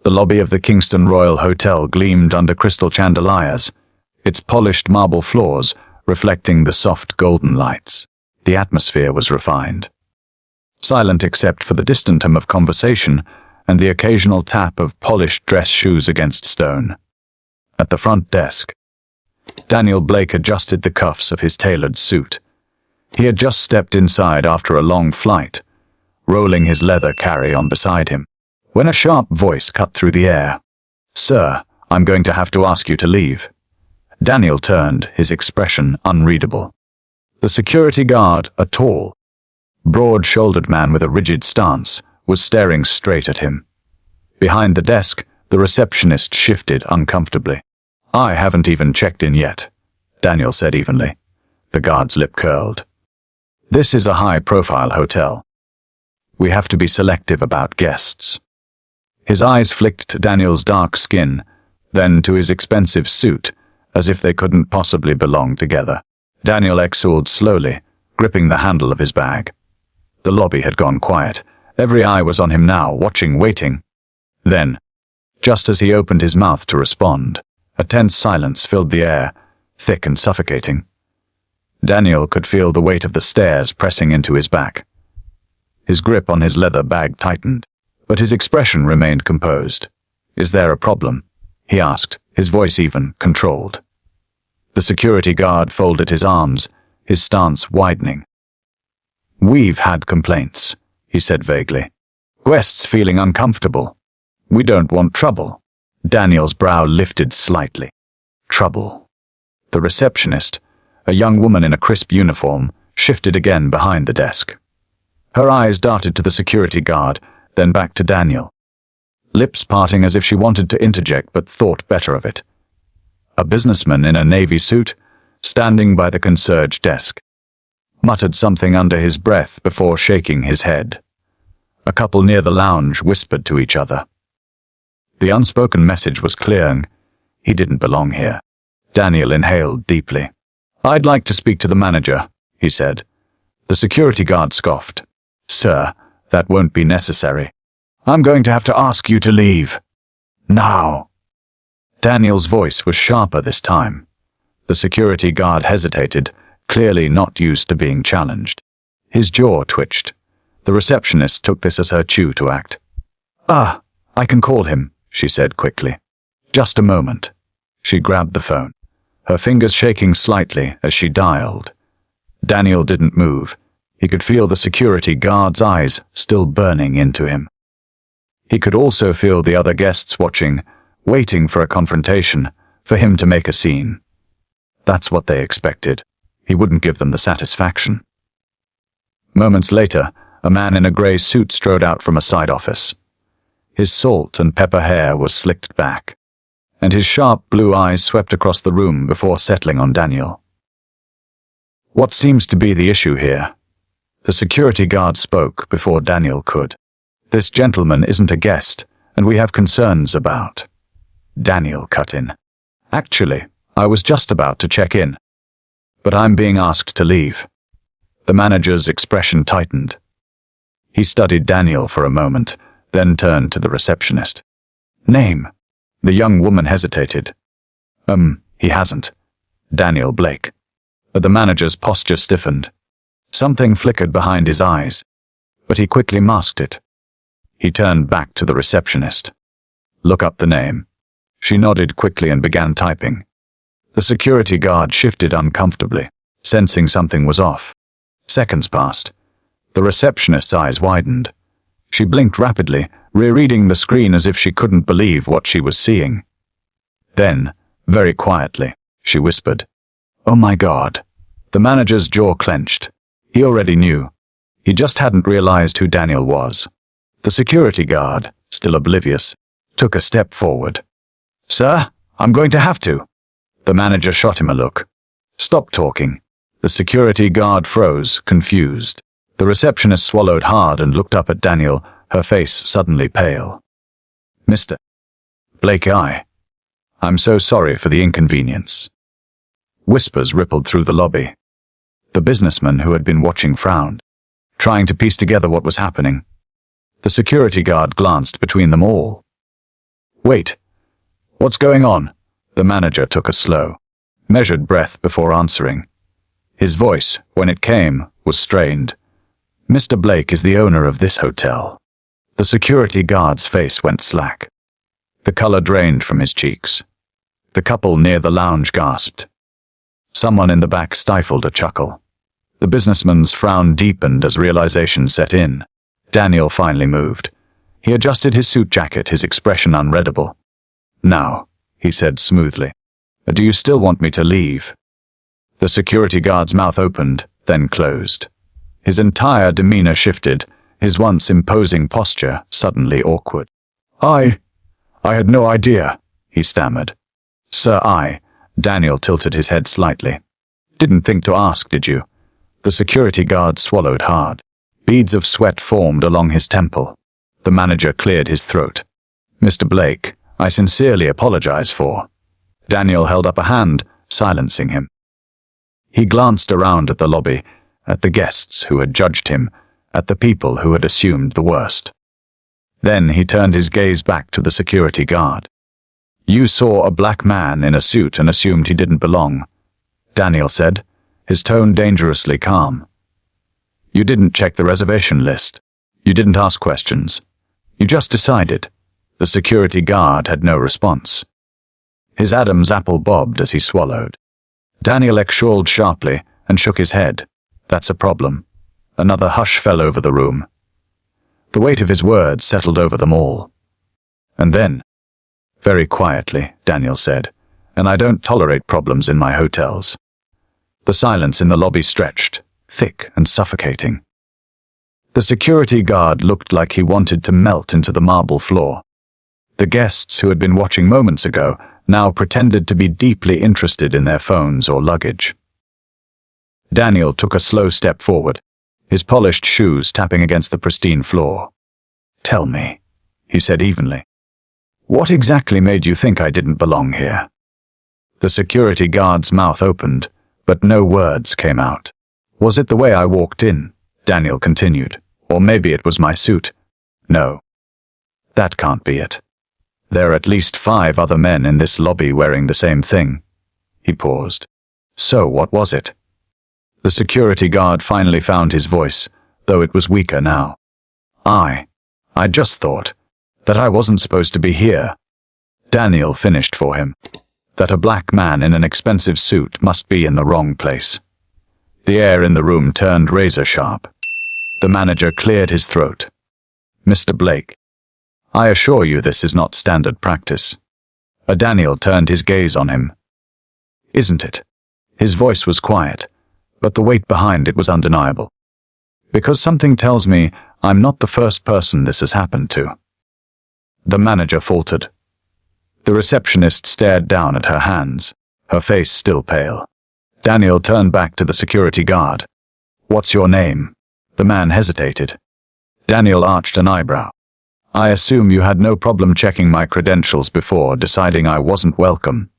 The lobby of the Kingston Royal Hotel gleamed under crystal chandeliers, its polished marble floors reflecting the soft golden lights. The atmosphere was refined, silent except for the distant hum of conversation and the occasional tap of polished dress shoes against stone. At the front desk, Daniel Blake adjusted the cuffs of his tailored suit. He had just stepped inside after a long flight, rolling his leather carry-on beside him, when a sharp voice cut through the air. "Sir, I'm going to have to ask you to leave." Daniel turned, his expression unreadable. The security guard, a tall, broad-shouldered man with a rigid stance, was staring straight at him. Behind the desk, the receptionist shifted uncomfortably. "I haven't even checked in yet," Daniel said evenly. The guard's lip curled. "This is a high-profile hotel. We have to be selective about guests." His eyes flicked to Daniel's dark skin, then to his expensive suit, as if they couldn't possibly belong together. Daniel exhaled slowly, gripping the handle of his bag. The lobby had gone quiet. Every eye was on him now, watching, waiting. Then, just as he opened his mouth to respond, a tense silence filled the air, thick and suffocating. Daniel could feel the weight of the stairs pressing into his back. His grip on his leather bag tightened, but his expression remained composed. "Is there a problem?" he asked, his voice even, controlled. The security guard folded his arms, his stance widening. "We've had complaints," he said vaguely. "Guests feeling uncomfortable. We don't want trouble." Daniel's brow lifted slightly. Trouble. The receptionist, a young woman in a crisp uniform, shifted again behind the desk. Her eyes darted to the security guard, then back to Daniel, lips parting as if she wanted to interject but thought better of it. A businessman in a navy suit, standing by the concierge desk, muttered something under his breath before shaking his head. A couple near the lounge whispered to each other. The unspoken message was clear. He didn't belong here. Daniel inhaled deeply. "I'd like to speak to the manager," he said. The security guard scoffed. "Sir, that won't be necessary. I'm going to have to ask you to leave. Now." Daniel's voice was sharper this time. The security guard hesitated, clearly not used to being challenged. His jaw twitched. The receptionist took this as her cue to act. "Ah, I can call him," she said quickly. "Just a moment." She grabbed the phone, her fingers shaking slightly as she dialed. Daniel didn't move. He could feel the security guard's eyes still burning into him. He could also feel the other guests watching, waiting for a confrontation, for him to make a scene. That's what they expected. He wouldn't give them the satisfaction. Moments later, a man in a grey suit strode out from a side office. His salt and pepper hair was slicked back, and his sharp blue eyes swept across the room before settling on Daniel. "What seems to be the issue here?" The security guard spoke before Daniel could. "This gentleman isn't a guest, and we have concerns about." Daniel cut in. "Actually, I was just about to check in, but I'm being asked to leave." The manager's expression tightened. He studied Daniel for a moment, then turned to the receptionist. "Name?" The young woman hesitated. He hasn't." Daniel Blake. The manager's posture stiffened. Something flickered behind his eyes, but he quickly masked it. He turned back to the receptionist. "Look up the name." She nodded quickly and began typing. The security guard shifted uncomfortably, sensing something was off. Seconds passed. The receptionist's eyes widened. She blinked rapidly, rereading the screen as if she couldn't believe what she was seeing. Then, very quietly, she whispered, "Oh my God." The manager's jaw clenched. He already knew. He just hadn't realized who Daniel was. The security guard, still oblivious, took a step forward. "Sir, I'm going to have to." The manager shot him a look. "Stop talking." The security guard froze, confused. The receptionist swallowed hard and looked up at Daniel, her face suddenly pale. "Mr. Blake, I'm so sorry for the inconvenience." Whispers rippled through the lobby. The businessman who had been watching frowned, trying to piece together what was happening. The security guard glanced between them all. Wait. What's going on? The manager took a slow, measured breath before answering. His voice, when it came, was strained. Mr. Blake is the owner of this hotel. The security guard's face went slack. The color drained from his cheeks. The couple near the lounge gasped. Someone in the back stifled a chuckle. The businessman's frown deepened as realization set in. Daniel finally moved. He adjusted his suit jacket, his expression unreadable. Now, he said smoothly, do you still want me to leave? The security guard's mouth opened, then closed. His entire demeanor shifted, his once imposing posture suddenly awkward. I had no idea, he stammered. Sir, Daniel tilted his head slightly. Didn't think to ask, did you? The security guard swallowed hard. Beads of sweat formed along his temple. The manager cleared his throat. Mr. Blake, I sincerely apologize for. Daniel held up a hand, silencing him. He glanced around at the lobby, at the guests who had judged him, at the people who had assumed the worst. Then he turned his gaze back to the security guard. You saw a black man in a suit and assumed he didn't belong, Daniel said, his tone dangerously calm. You didn't check the reservation list. You didn't ask questions. You just decided. The security guard had no response. His Adam's apple bobbed as he swallowed. Daniel exhaled sharply and shook his head. That's a problem. Another hush fell over the room. The weight of his words settled over them all. And then, very quietly, Daniel said, and I don't tolerate problems in my hotels. The silence in the lobby stretched, thick and suffocating. The security guard looked like he wanted to melt into the marble floor. The guests who had been watching moments ago now pretended to be deeply interested in their phones or luggage. Daniel took a slow step forward, his polished shoes tapping against the pristine floor. Tell me, he said evenly. What exactly made you think I didn't belong here? The security guard's mouth opened, but no words came out. Was it the way I walked in? Daniel continued. Or maybe it was my suit. No. That can't be it. There are at least 5 other men in this lobby wearing the same thing. He paused. So what was it? The security guard finally found his voice, though it was weaker now. I just thought that I wasn't supposed to be here. Daniel finished for him. That a black man in an expensive suit must be in the wrong place. The air in the room turned razor sharp. The manager cleared his throat. Mr. Blake, I assure you this is not standard practice. Daniel turned his gaze on him. Isn't it? His voice was quiet, but the weight behind it was undeniable. Because something tells me I'm not the first person this has happened to. The manager faltered. The receptionist stared down at her hands, her face still pale. Daniel turned back to the security guard. What's your name? The man hesitated. Daniel arched an eyebrow. I assume you had no problem checking my credentials before deciding I wasn't welcome.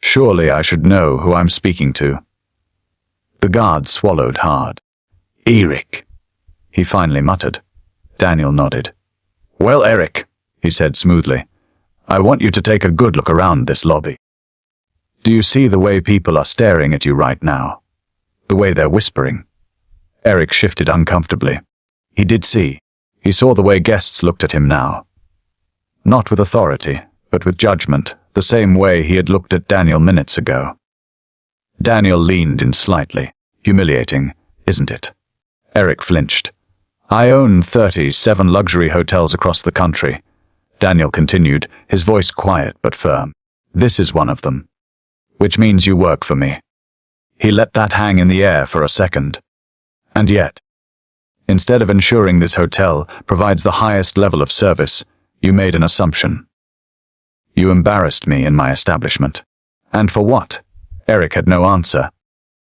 Surely I should know who I'm speaking to. The guard swallowed hard. Eric, he finally muttered. Daniel nodded. Well, Eric, he said smoothly, I want you to take a good look around this lobby. Do you see the way people are staring at you right now? The way they're whispering? Eric shifted uncomfortably. He did see. He saw the way guests looked at him now. Not with authority, but with judgment, the same way he had looked at Daniel minutes ago. Daniel leaned in slightly. Humiliating, isn't it? Eric flinched. I own 37 luxury hotels across the country. Daniel continued, his voice quiet but firm. This is one of them. Which means you work for me. He let that hang in the air for a second. And yet, instead of ensuring this hotel provides the highest level of service, you made an assumption. You embarrassed me in my establishment. And for what? Eric had no answer.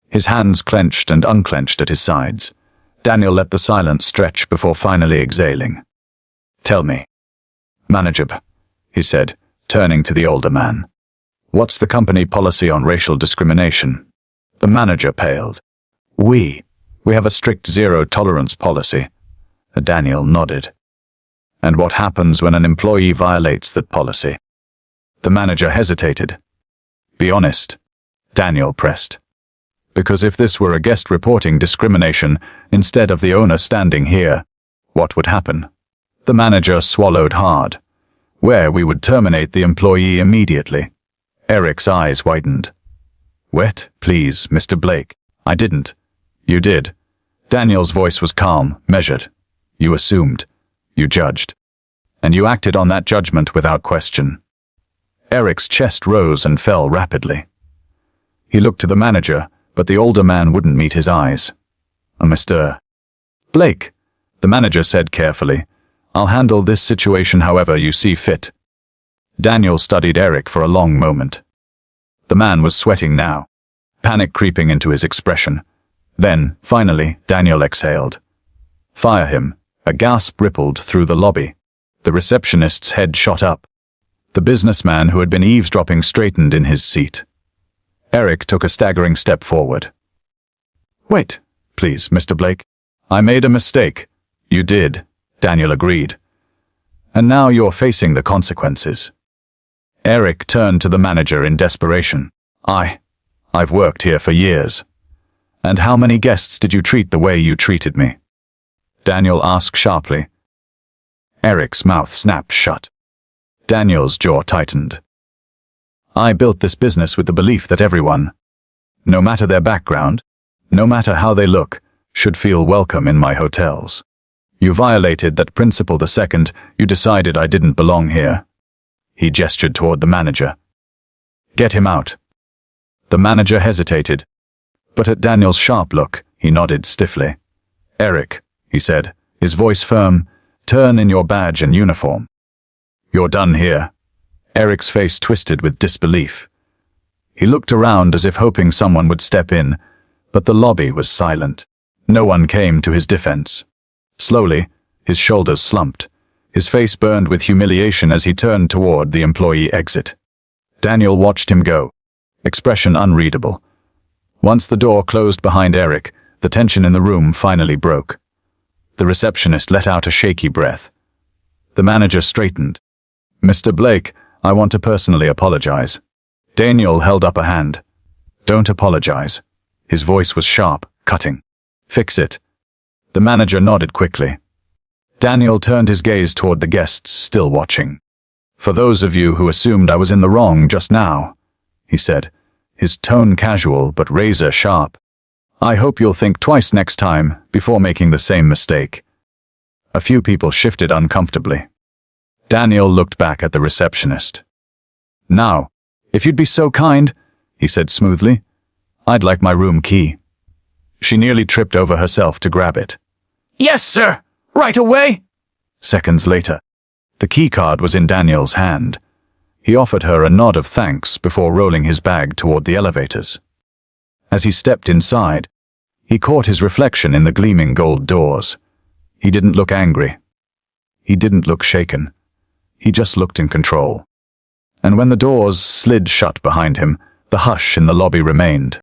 His hands clenched and unclenched at his sides. Daniel let the silence stretch before finally exhaling. Tell me, Manager, he said, turning to the older man. What's the company policy on racial discrimination? The manager paled. We have a strict zero-tolerance policy. Daniel nodded. And what happens when an employee violates that policy? The manager hesitated. Be honest, Daniel pressed. Because if this were a guest reporting discrimination instead of the owner standing here, what would happen? The manager swallowed hard. Where we would terminate the employee immediately. Eric's eyes widened. Wait, please, Mr. Blake. I didn't. You did. Daniel's voice was calm, measured. You assumed. You judged. And you acted on that judgment without question. Eric's chest rose and fell rapidly. He looked to the manager, but the older man wouldn't meet his eyes. Mr. Blake, the manager said carefully, I'll handle this situation however you see fit. Daniel studied Eric for a long moment. The man was sweating now, panic creeping into his expression. Then, finally, Daniel exhaled. Fire him. A gasp rippled through the lobby. The receptionist's head shot up. The businessman who had been eavesdropping straightened in his seat. Eric took a staggering step forward. Wait, please, Mr. Blake. I made a mistake. You did, Daniel agreed. And now you're facing the consequences. Eric turned to the manager in desperation. I've worked here for years. And how many guests did you treat the way you treated me? Daniel asked sharply. Eric's mouth snapped shut. Daniel's jaw tightened. I built this business with the belief that everyone, no matter their background, no matter how they look, should feel welcome in my hotels. You violated that principle the second you decided I didn't belong here. He gestured toward the manager. Get him out. The manager hesitated, but at Daniel's sharp look, he nodded stiffly. Eric, he said, his voice firm, turn in your badge and uniform. You're done here. Eric's face twisted with disbelief. He looked around as if hoping someone would step in, but the lobby was silent. No one came to his defense. Slowly, his shoulders slumped. His face burned with humiliation as he turned toward the employee exit. Daniel watched him go, expression unreadable. Once the door closed behind Eric, the tension in the room finally broke. The receptionist let out a shaky breath. The manager straightened. Mr. Blake, I want to personally apologize. Daniel held up a hand. Don't apologize. His voice was sharp, cutting. Fix it. The manager nodded quickly. Daniel turned his gaze toward the guests still watching. For those of you who assumed I was in the wrong just now, he said, his tone casual but razor sharp. I hope you'll think twice next time before making the same mistake. A few people shifted uncomfortably. Daniel looked back at the receptionist. Now, if you'd be so kind, he said smoothly, I'd like my room key. She nearly tripped over herself to grab it. Yes, sir. Right away. Seconds later, the key card was in Daniel's hand. He offered her a nod of thanks before rolling his bag toward the elevators. As he stepped inside, he caught his reflection in the gleaming gold doors. He didn't look angry. He didn't look shaken. He just looked in control. And when the doors slid shut behind him, the hush in the lobby remained.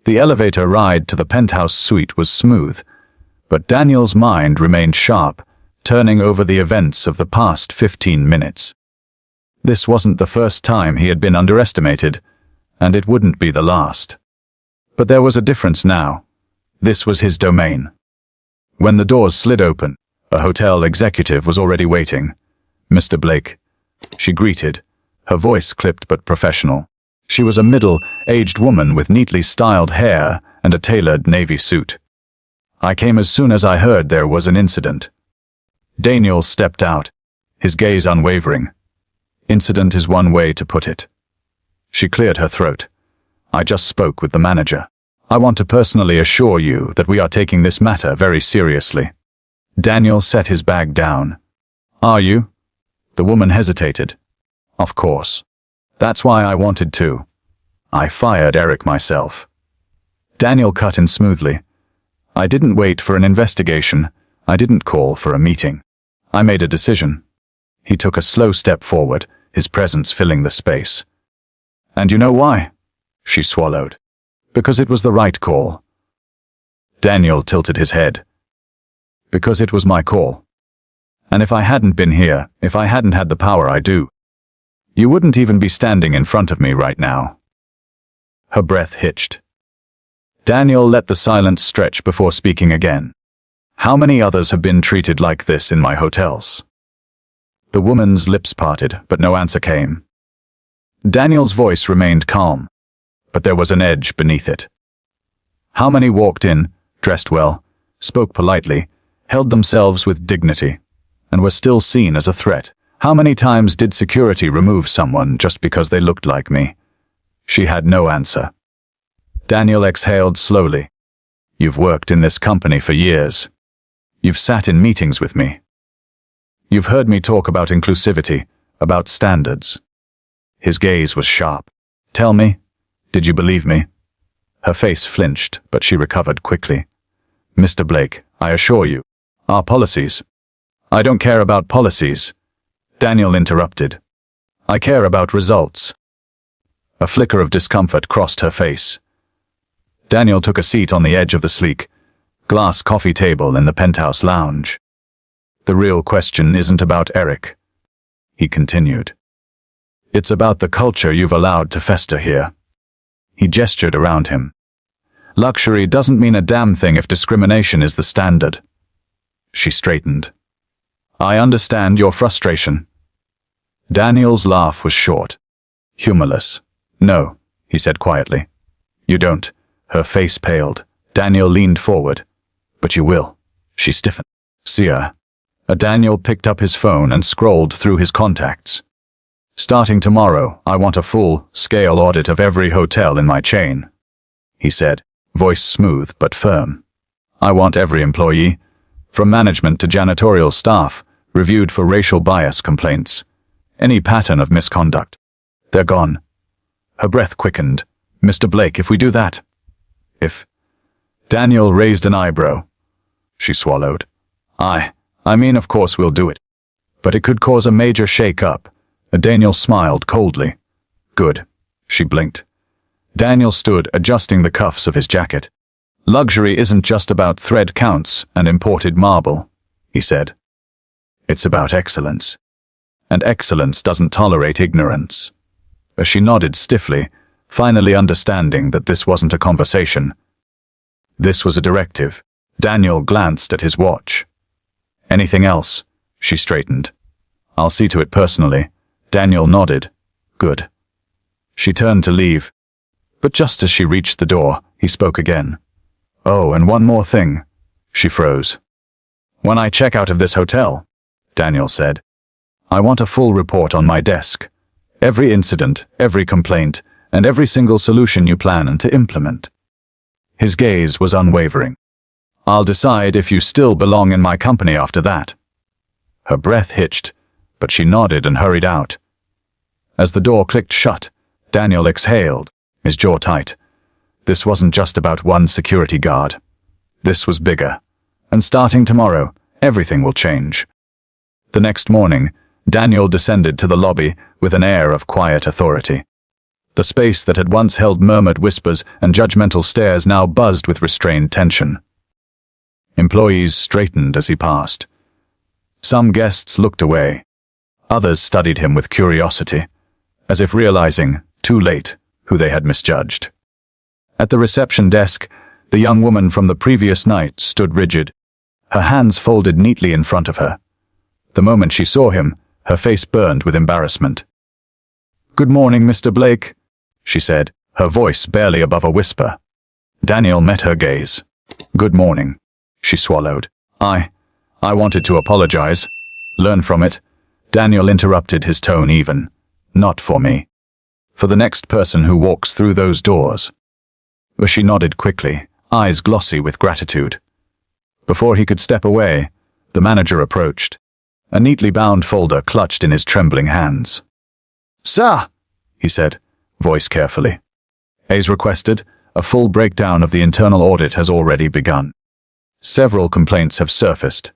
The elevator ride to the penthouse suite was smooth, but Daniel's mind remained sharp, turning over the events of the past 15 minutes. This wasn't the first time he had been underestimated, and it wouldn't be the last. But there was a difference now. This was his domain. When the doors slid open, a hotel executive was already waiting. Mr. Blake, she greeted, her voice clipped but professional. She was a middle-aged woman with neatly styled hair and a tailored navy suit. I came as soon as I heard there was an incident. Daniel stepped out, his gaze unwavering. Incident is one way to put it. She cleared her throat. I just spoke with the manager. I want to personally assure you that we are taking this matter very seriously. Daniel set his bag down. Are you? The woman hesitated. Of course. That's why I wanted to. I fired Eric myself. Daniel cut in smoothly. I didn't wait for an investigation. I didn't call for a meeting. I made a decision. He took a slow step forward, his presence filling the space. And you know why? She swallowed. Because it was the right call. Daniel tilted his head. Because it was my call. And if I hadn't been here, if I hadn't had the power I do, you wouldn't even be standing in front of me right now." Her breath hitched. Daniel let the silence stretch before speaking again. "How many others have been treated like this in my hotels?" The woman's lips parted, but no answer came. Daniel's voice remained calm, but there was an edge beneath it. How many walked in, dressed well, spoke politely, held themselves with dignity, and were still seen as a threat? How many times did security remove someone just because they looked like me? She had no answer. Daniel exhaled slowly. "You've worked in this company for years. You've sat in meetings with me. You've heard me talk about inclusivity, about standards." His gaze was sharp. "Tell me, did you believe me?" Her face flinched, but she recovered quickly. "Mr. Blake, I assure you, our policies—" "I don't care about policies," Daniel interrupted. "I care about results." A flicker of discomfort crossed her face. Daniel took a seat on the edge of the sleek, glass coffee table in the penthouse lounge. "The real question isn't about Eric," he continued. "It's about the culture you've allowed to fester here." He gestured around him. "Luxury doesn't mean a damn thing if discrimination is the standard." She straightened. "I understand your frustration." Daniel's laugh was short, humorless. "No," he said quietly. "You don't." Her face paled. Daniel leaned forward. "But you will." She stiffened. "Sia." Daniel picked up his phone and scrolled through his contacts. "Starting tomorrow, I want a full-scale audit of every hotel in my chain," he said, voice smooth but firm. "I want every employee, from management to janitorial staff, reviewed for racial bias complaints. Any pattern of misconduct. They're gone." Her breath quickened. "Mr. Blake, if we do that—" "If—" Daniel raised an eyebrow. She swallowed. I mean, of course we'll do it. But it could cause a major shake-up." Daniel smiled coldly. "Good." She blinked. Daniel stood, adjusting the cuffs of his jacket. "Luxury isn't just about thread counts and imported marble," he said. "It's about excellence. And excellence doesn't tolerate ignorance." She nodded stiffly, finally understanding that this wasn't a conversation. This was a directive. Daniel glanced at his watch. "Anything else?" She straightened. "I'll see to it personally." Daniel nodded. "Good." She turned to leave, but just as she reached the door, he spoke again. "Oh, and one more thing." She froze. "When I check out of this hotel," Daniel said, "I want a full report on my desk. Every incident, every complaint, and every single solution you plan to implement." His gaze was unwavering. "I'll decide if you still belong in my company after that." Her breath hitched, but she nodded and hurried out. As the door clicked shut, Daniel exhaled, his jaw tight. This wasn't just about one security guard. This was bigger. And starting tomorrow, everything will change. The next morning, Daniel descended to the lobby with an air of quiet authority. The space that had once held murmured whispers and judgmental stares now buzzed with restrained tension. Employees straightened as he passed. Some guests looked away. Others studied him with curiosity, as if realizing, too late, who they had misjudged. At the reception desk, the young woman from the previous night stood rigid, her hands folded neatly in front of her. The moment she saw him, her face burned with embarrassment. "Good morning, Mr. Blake," she said, her voice barely above a whisper. Daniel met her gaze. "Good morning," she swallowed. I wanted to apologize. Learn from it." Daniel interrupted, his tone even. "Not for me. For the next person who walks through those doors." But she nodded quickly, eyes glossy with gratitude. Before he could step away, the manager approached, a neatly bound folder clutched in his trembling hands. "Sir," he said, voice carefully. "As requested, a full breakdown of the internal audit has already begun. Several complaints have surfaced."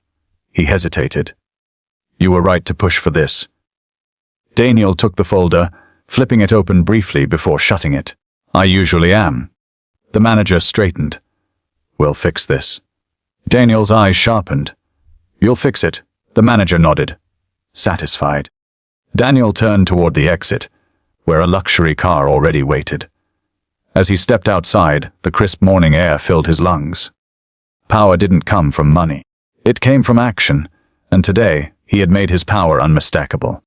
He hesitated. "You were right to push for this." Daniel took the folder, flipping it open briefly before shutting it. "I usually am." The manager straightened. "We'll fix this." Daniel's eyes sharpened. "You'll fix it, The manager nodded, satisfied. Daniel turned toward the exit, where a luxury car already waited. As he stepped outside, the crisp morning air filled his lungs. Power didn't come from money. It came from action, and today he had made his power unmistakable.